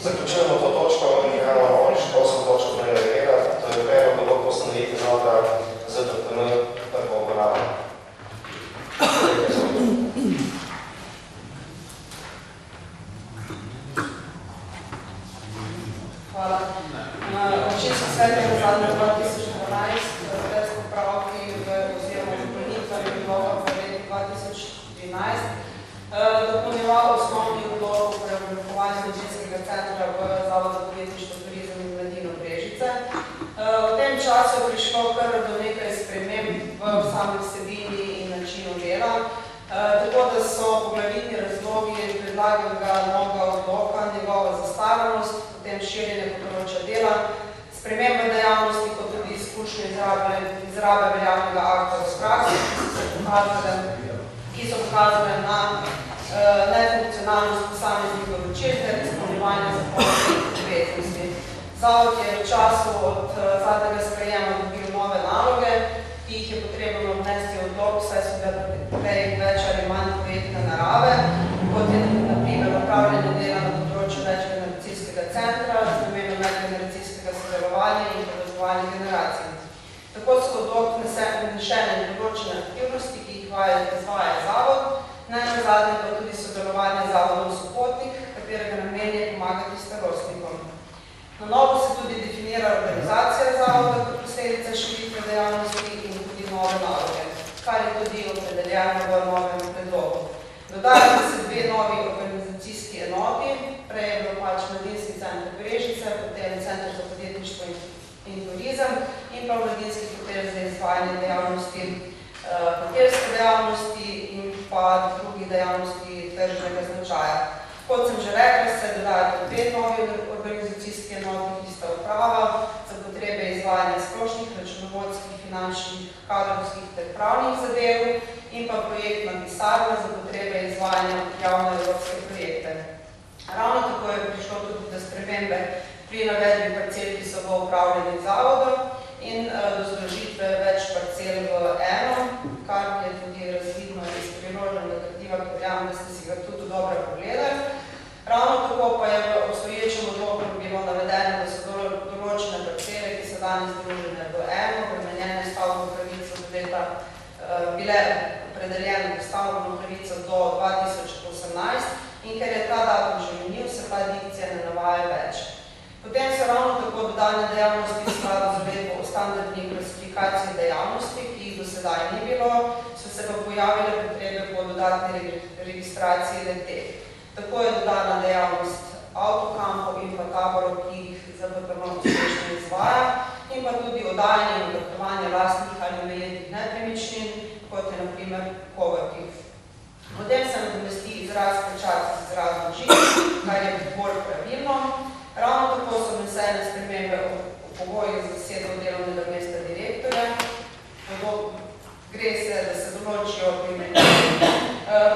Zaključujemo to točko in Karlo Monič, prosim točko dnevnega reda, to je predlog odlok ustanovitve znotra ZDTM prvo obravnavo. Hvala. Občinski svet je v zadnjem 2012 brez popravki oziroma dopolnitvami odloka v letu 2013 dopolnjeval osnovni odlok o preoblikovanju občinskega centra v Zavod za podjetništvo, turizem in mladino Brežice. V tem času je prišlo kar do nekaj sprememb v sami vsebini in načinu dela, tako da so poglavitni razlogi predlaganega novega odloka, njegova zastaranost, potem širjenje področja dela, sprememba dejavnosti kot tudi izkušnje izrabe veljavnega akta v praksi, ki so pokazale na nefunkcionalnost posameznih določil ter izpolnjevanja zakonskih obveznosti. Zavod je v času od zadnjega sprejema dobil nove naloge, ki jih je potrebno vnesti v odlok, saj so bile prej več ali manj projektne narave, kot je na primer upravljanje dela na področju večgeneracijskega centra z namenom medgeneracijskega sodelovanja in povezovanja generacij. Tako so odlok vnesene določene aktivnosti, ki jih izvaja zavod, najnazadnje pa tudi sodelovanje z zavodom Sopotnik, katerega namen je pomagati starostnikom. Na novo se tudi definira organizacija zavoda kot posledica širitve dejavnosti in tudi nove naloge, kar je tudi opredeljeno v novem predlogu. Dodajamo se dve novi organizacijski enoti, prej je bilo Mladinski center Brežice, potem Center za podjetništvo in turizem in pa Mladinski hotel za izvajanje dejavnosti, hotelske dejavnosti in pa drugih dejavnosti tržnega značaja. Kot sem že rekla, se dodajajo dve novi organizacijski enoti, ki sta uprava za potrebe izvajanja splošnih računovodskih, finančnih, kadrovskih ter pravnih zadev in pa projektna pisarna za potrebe izvajanja javne evropske projekte. Ravno tako je prišlo tudi do spremembe pri navedbi parcel, ki so v upravljanju zavodov in do združitve več parcel v eno, kar je tudi razvidno iz priloženega gradiva, ki verjamem, da ste si ga tudi dobro pogledali. Ravno tako pa je v obstoječem odloku bilo navedeno, da so določene parcele, ki so danes združene v eno, premenjene stavbno pravico do leta, bile opredeljene stavbno pravico do 2018 in ker je ta datum že minil, se ta dikcija ne navaja več. Potem so ravno tako dodane dejavnosti v skladu z uredbo o standardni klasifikaciji dejavnosti, ki jih do sedaj ni bilo, so se pa pojavile potrebe po dodatni registraciji le-teh. Tako je dodana dejavnost avtokampov in pa taborov, ki jih ZPTM uspešno izvaja, in pa tudi oddajanje in obratovanje lastnih ali omejetih nepremičnin, kot je na primer coworking. Potem se nadomesti izraz pečat z izrazom žig, kar je bolj pravilno. Ravno tako so vnesene spremembe o pogojih za zasedbo delovnega mesta direktorja. Gre se, da se določijo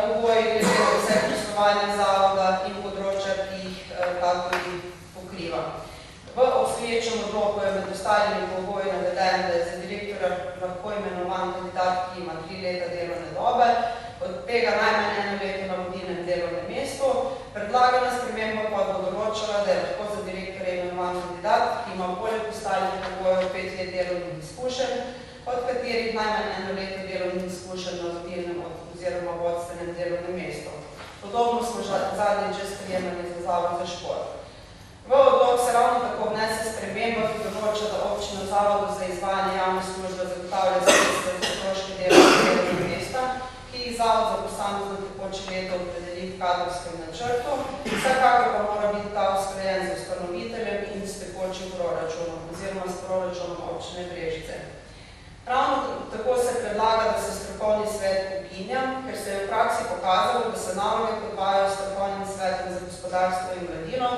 pogoji glede na vse poslovanja zavoda in področja, ki jih ta tudi pokriva. V obstoječem odloku je med ostalimi pogoji naveden, da je za direktorja lahko imenovan kandidat, ki ima 3 leta delovne dobe, od tega najmanj 1 leto na vodilnem delovnem mestu. Predlagana sprememba pa bo določala, da je lahko za direktorja imenovan kandidat, ki ima poleg ostalih pogojev 5 let delovnih izkušenj, od katerih najmanj 1 leto delovnih izkušenj na vodilnem oziroma vodstvenem delovnem mestu. Podobno smo zadnjič že sprejemali za zavod za šport. V odlok se ravno tako vnese sprememba, ki določa, da občina zavodu za izvajanje javne službe zagotavlja sredstva za stroške delovnega mesta, ki jih zavod za posamezno tekoče leto opredeli v kadrovskem načrtu, vsekakor pa mora biti ta usklajen z ustanoviteljem in s tekočim proračunom oziroma s proračunom občine Brežice. Ravno tako se predlaga, da se strokovni svet ukinja, ker se je v praksi pokazalo, da se naloge podvajajo strokovnim svetom za gospodarstvo in mladino,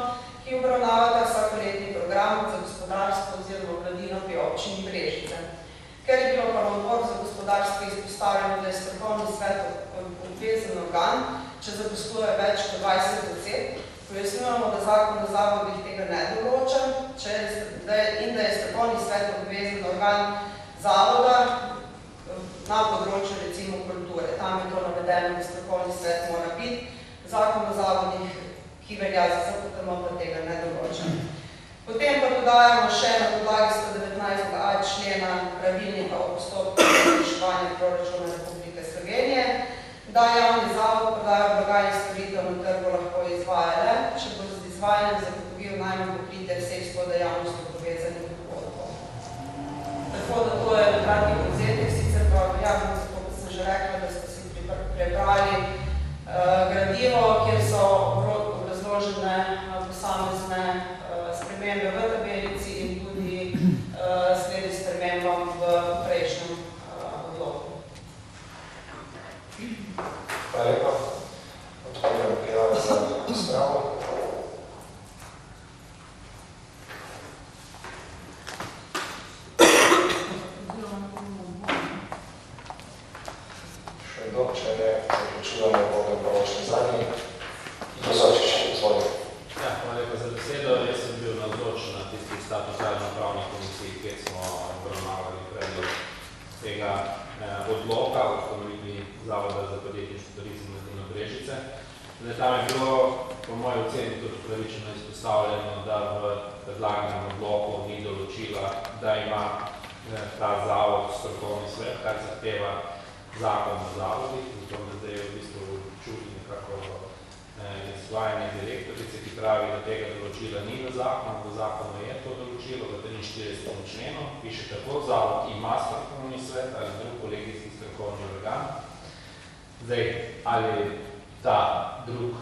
ki obravnavata vsakoletni program za gospodarstvo oziroma mladino pri občini Brežice. Ker je bilo pa na odbor za gospodarstvo izpostavljeno, da je strokovni svet obvezen organ, če zaposluje več kot 20 oseb, pojasnjujemo, da zakon o zavodih tega ne določa in da je strokovni svet obvezen organ zavoda na področju recimo kulture. Tam je to navedeno, da strokovni svet mora biti. Zakon o zavodih, ki velja za ZPTM, pa tega ne Potem pa dodajamo še na podlagi 119a člena pravilnika o postopku izvrševanja proračuna Republike Slovenije, da javni zavod prodajo blaga in storitev na trgu lahko izvaja le, če bo z izvajanjem zagotovil najmanj pokritje vseh s to dejavnostjo povezanih dohodkov. Tako da to je na kratkih povzetek, sicer pa verjamem, zato kot sem že rekla, da ste si prebrali gradivo, kjer so obrazložene posamezne spremembe v tabelici in tudi sledi spremembam v prejšnjem odloku. Hvala lepa. Odpravljam prijave za razpravo. Še kdo, če ne, zaključujemo bodo pravočni zadnji. Izočiš, izvolite. Ja, hvala lepa za besedo. Jaz sem bil navzoč na tistih statusno-pravnih komisij, kjer smo obravnavali predlog tega odloka o ustanovitvi Zavoda za podjetništvo, turizem in Mladino Brežice. Tam je bilo, po moji oceni, tudi pravično izpostavljeno, da v predlaganem odloku ni določila, da ima ta zavod strokovni svet, kar zahteva zakon o zavodih. Zato me zdaj v bistvu čudi nekako izvajanje direktorice, ki pravi, da tega določila ni v zakonu. V zakonu je to določilo, v 43. členu piše tako, zavod ima strokovni svet ali drug kolegijski strokovni organ. Zdaj, ali ta drug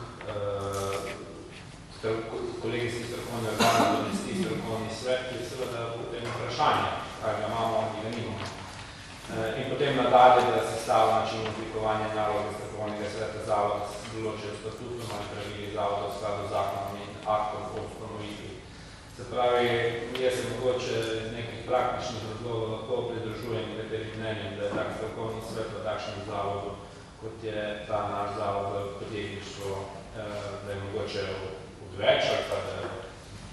kolegijski strokovni organ domesti strokovni svet, je seveda potem vprašanje, kaj ga imamo ali ga nimamo. In potem nadalje, da se stava način oblikovanja naloge strokovnega sveta zavoda določajo statutom ali pravili zavoda v skladu z zakonom in aktom o ustanovitvi. Se pravi, jaz se mogoče iz nekih praktičnih razlogov lahko pridružujem nekaterim mnenjem, da je tak strokovni svet v takšnem zavodu, kot je ta naš zavod za podjetništvo, da je mogoče odveč ali pa da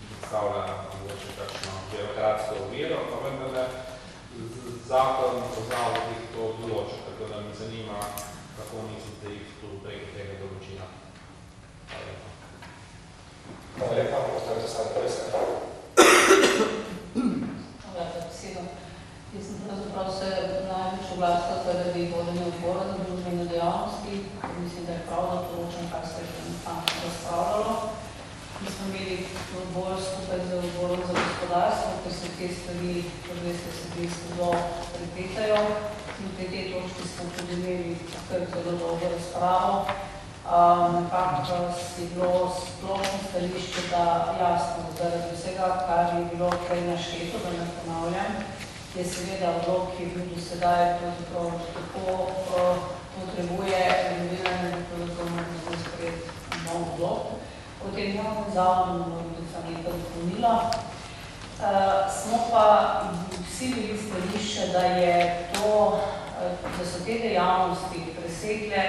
predstavlja mogoče takšno birokratsko oviro, pa vendar zakon o zavodih to določa, tako da me zanima, kako mislite jih tu preko tega določila. Hvala lepa. Hvala lepa, postavite sami presa. Hvala za besedo. Jaz sem pravzaprav se največ oglasila zaradi vodenja odbora za družbene dejavnosti. Mislim, da je prav, da poročam, kar se je tam razpravljalo. Mi smo imeli odbor skupaj z odborom za gospodarstvo, ker se te stvari, kot veste, se zelo prepetajo. In pri tej točki smo tudi imeli kar zelo dolgo razpravo. Nekako je bilo splošno stališče, da jasno, zaradi vsega, kar je bilo prej našteto, da ne ponavljam, je seveda odlok, ki je bil do sedaj pravzaprav tako potrebuje renoviranje, da pravzaprav sprejeti nov odlok. O tem javnem zavodu moramo nekaj dopolnila. Smo pa vsi bili stališče, da so te dejavnosti presekle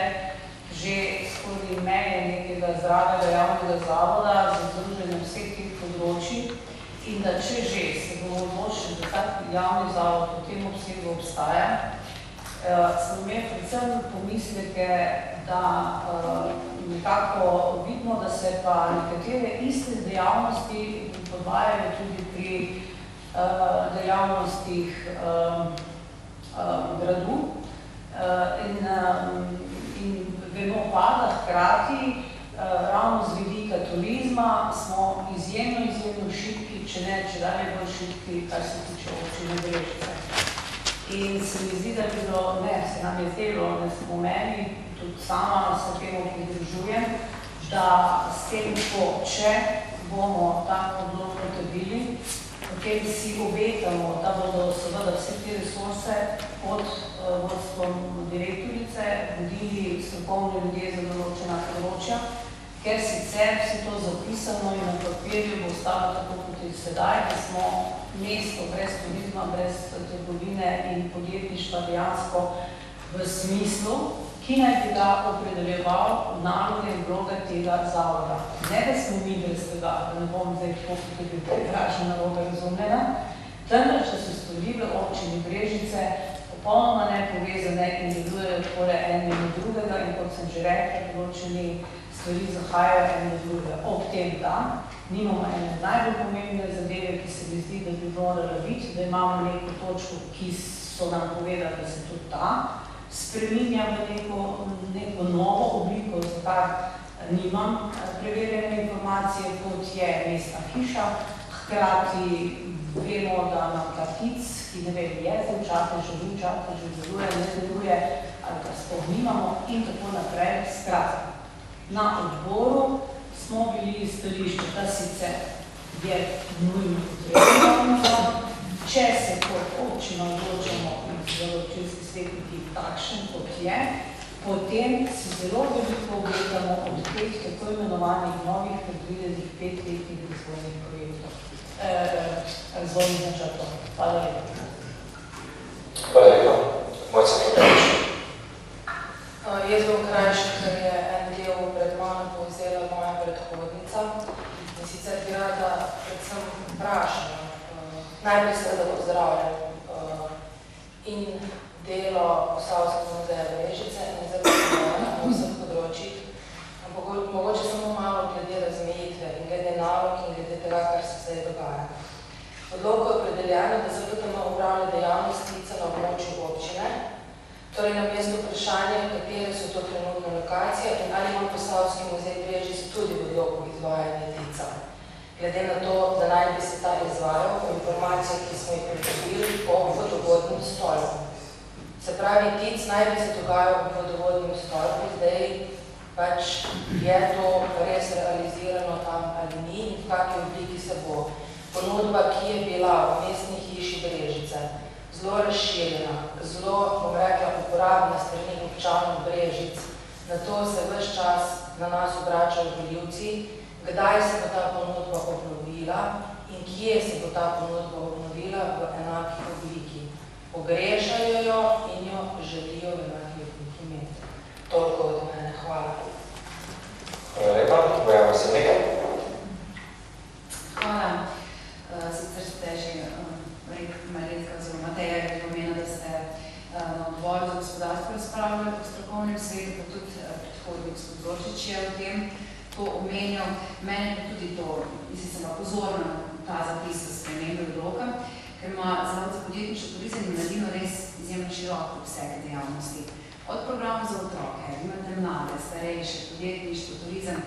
že skozi meje nekega zdravega javnega zavoda za združenje vseh teh področij in da če že se bomo odločili, da tak javni zavod v tem obsegu obstaja, smo imeli predvsem pomisleke, da nekako vidimo, da se pa nekatere iste dejavnosti podvajajo tudi pri dejavnostih gradu in vemo pa, da hkrati ravno z vidika turizma smo izjemno šibki, če dalje bolj šibki, kar se tiče občine Brežice. In se mi zdi, da bi bilo, se nam je zdelo, da smo meni, tudi sama se temu pridružujem, da s tem, če bomo tak odlok potrdili, potem si obetamo, da bodo seveda vse te resurse pod vodstvom direktorice vodili strokovni ljudje za določena področja, ker sicer vse to zapisano in na papirju bo ostalo tako kot je sedaj, da smo mesto brez turizma, brez trgovine in podjetništva dejansko v smislu, ki naj bi ga opredeljeval naloge in vloge tega zavoda. Ne, da smo mi brez tega, da ne bom zdaj tako, kot je bil predražna naloga razumljena, temveč, da so stvari v občini Brežice popolnoma nepovezane in delujejo takole en in drugega in kot sem že rekla, določeni stvari zahajajo ene druge. Ob tem, da nimamo ene najbolj pomembne zadeve, ki se mi zdi, da bi morala biti, da imamo neko točko, ki so nam povedali, da se tudi ta spreminja v neko novo obliko, za kar nimam preverjene informacije, kot je mestna hiša. Hkrati vemo, da nam ta TIC, ki ne vem, je zdaj v Čatežu, deluje, ne deluje, ali pa sploh nimamo in tako naprej. Skratka, na odboru smo bili stališče, da sicer je nujno potrebno, če se kot občina odločamo za občinski svet biti takšen, kot je, potem si zelo veliko obetamo od teh tako imenovanih novih predvidenih 5-letnih razvojnih projektov, razvojnih načrtov. Hvala lepa. Hvala lepa. Mojca Klopanič. Jaz bom krajša, ker je en del pred mano povzela moja predhodnica. In sicer bi rada predvsem vprašala, najprej seveda pozdravljam in delo Posavskega muzeja Brežice in zelo na vseh področjih. Mogoče samo malo glede razmejitve in glede nalog in glede tega, kar se zdaj dogaja. Odloko je opredeljeno, da ZPTM upravlja dejavnost TIC-a na območju občine, torej na mesto vprašanja, katere so to trenutne lokacije in ali ima Posavski muzej Brežice tudi v odloku izvajanja TIC-a. Glede na to, da naj bi se ta izvajal po informacijah, ki smo jih pridobili po vodovodnem stolpu. Se pravi, TIC naj bi se dogajal v vodovodnem stolpu, zdaj pač je to res realizirano tam ali ni in v kakšni obliki se bo. Ponudba, ki je bila v mestni hiši Brežice, zelo razširjena, zelo, bom rekla, uporabna strani občanov Brežic, na to se ves čas na nas obračajo volivci, kdaj se bo ta ponudba obnovila in kje se bo ta ponudba obnovila v enaki obliki. Pogrešajo jo in jo želijo v enaki obliki imeti. Toliko od mene. Hvala. Hvala lepa. Bojana Semlika. Hvala. Sicer ste že Marjetka oziroma Mateja je pomena, da ste na odboru za gospodarstvo razpravljali po strokovnem svetu, pa tudi predhodnik gospod Zorčič je o tem to omenjal. Mene pa tudi to, mislim, sem pa pozorna ta zapis v spremembe odloka, ker ima Zavod za podjetništvo, turizem in mladino res izjemno široko vseh dejavnosti. Od programov za otroke, imate mlade, starejše, podjetništvo, turizem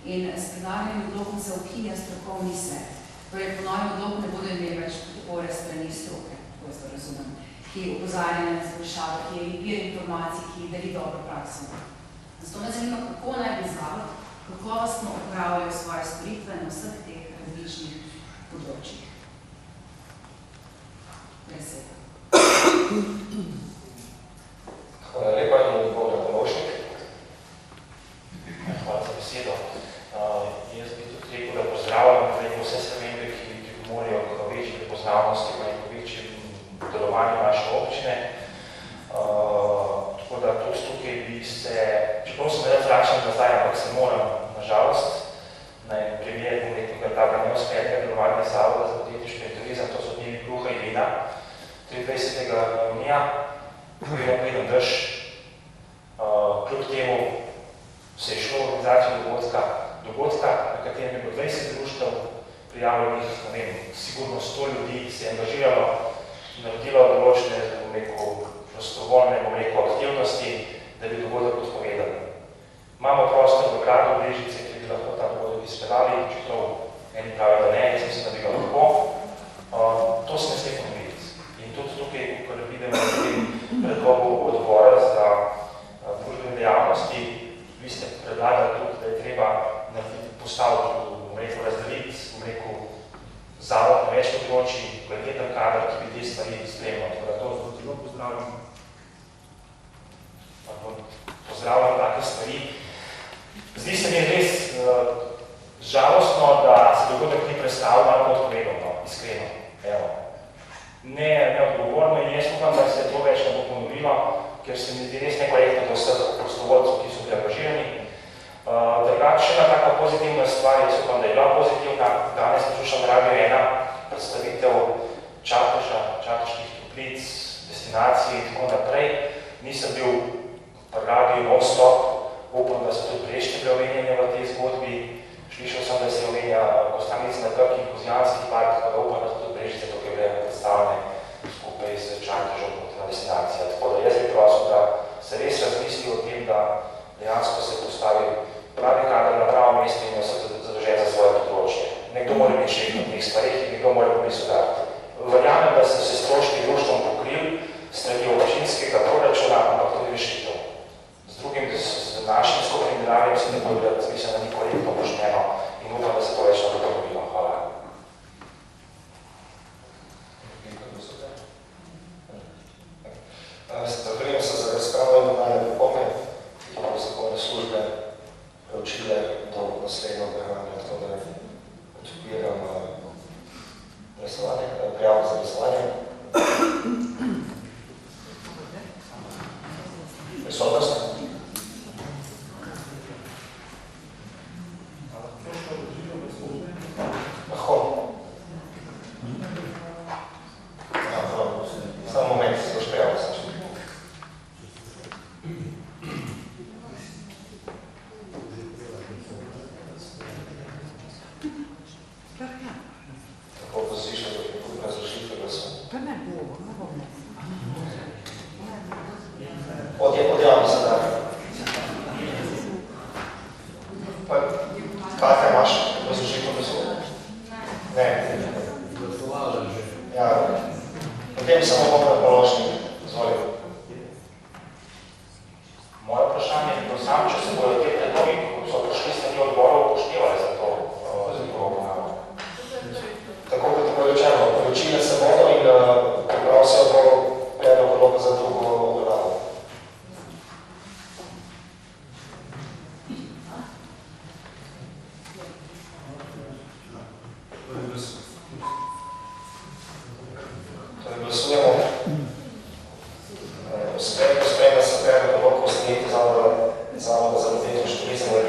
in s predlaganim odlokom se ukinja strokovni svet. Torej, po novem odloku ne bodo imeli več podpore strani stroke, tako jaz to razumem, ki opozarja na izboljšave, ki je vir informacij, ki deli dobro prakso. Zato me zanima, kako naj bi Zavod kakovostno opravljajo svoje storitve na vseh teh različnih področjih. Beseda. Hvala lepa in Bogdan Pomošnik. Hvala za besedo. Jaz bi tudi rekel, da pozdravljam vse spremembe, ki morajo k večji prepoznavnosti in k večjem delovanju naše občine. Tako da tudi tukaj bi se, čeprav sem rad vračam nazaj, ampak se moram, nažalost, na en primer, bom rekel, ker ta neuspešne delovanja Zavoda za podjetništvo in turizem, to so dnevi kruha in vina, 23. junija, bilo preden dež. Kljub temu se je šlo organizacijo dogodka, na katerem je bilo 20 društev prijavljenih, ne vem, sigurno 100 ljudi se je angažiralo in naredilo določene, bom rekel, prostovoljne, bom rekel, aktivnosti, da bi dogodek odpovedali. Imamo prostor v gradu Brežice, ki bi lahko ta dogodek izpeljali, čeprav eni pravijo, da ne, jaz mislim, da bi ga lahko. To se ne sme ponoviti. In tudi tukaj, ko vidimo v tem predlogu odbora za družbene dejavnosti, vi ste predlagali tudi, da je treba postaviti, bom rekel, razdeliti, bom rekel, zavod na več področji, kvaliteten kader, ki bi te stvari spremljal. Tako da to zelo pozdravljam. Pozdravljam take stvari. Zdi se mi res žalostno, da se dogodek ni predstavil malo odpovedno, iskreno. Evo. Neodgovorno in jaz upam, da se to več ne bo ponovilo, ker se mi zdi res nekorektno do vseh prostovoljcev, ki so bili angažirani. Drugače, še ena taka pozitivna stvar, jaz upam, da je bila pozitivna. Danes poslušam Radio 1, predstavitev Čateža, čateških toplic, destinacij in tako naprej. Nisem bil v radiu non-stop, upam, da so tudi prejšnje bile omenjene v velikih ozeanskih parkih, pa da upam, da so tudi Brežice tukaj bile predstavljene skupaj z Čantežom kot destinacija. Tako da jaz bi prosil, da se res razmisli o tem, da dejansko se postavi pravi kader na pravo mesto in se zadolžen za svoje področje. Nekdo mora biti šef na teh stvarih in nekdo mora biti sodelovati. Verjamem, da se stroški društvom pokril strani občinskega proračuna, ampak tudi rešitev. Z drugim, z našim skupnim denarjem se ne bo bilo, mislim, da ni korektno pošteno in upam, da se to več ne bo ponovilo. Hvala. Zahvaljujem se za razpravo in dodane pripombe, ki bodo zakonne službe preučile do naslednjo branja, tako da odpiram glasovanje, prijavo za glasovanje. Prisotnost? Lahko. Samo moment, se boš prijavil. Tako bo zišlo do razložitve glasu. Odjavno se da. Kata imaš razložitve glasu? Ne. Ja. Potem samo bom na položnik. Izvolj. Moje vprašanje je bilo sam, če se bodo te predlogi, ko so prišli strani odborov, upoštevali za to obravnavo. Tako kot je rečeno, poročile se bodo in priprosijo bo predlog odloka za drugo obravnavo. Torej glasujemo. Sprejme se predlog odloka ustanovitve Zavoda za mladino in turizem v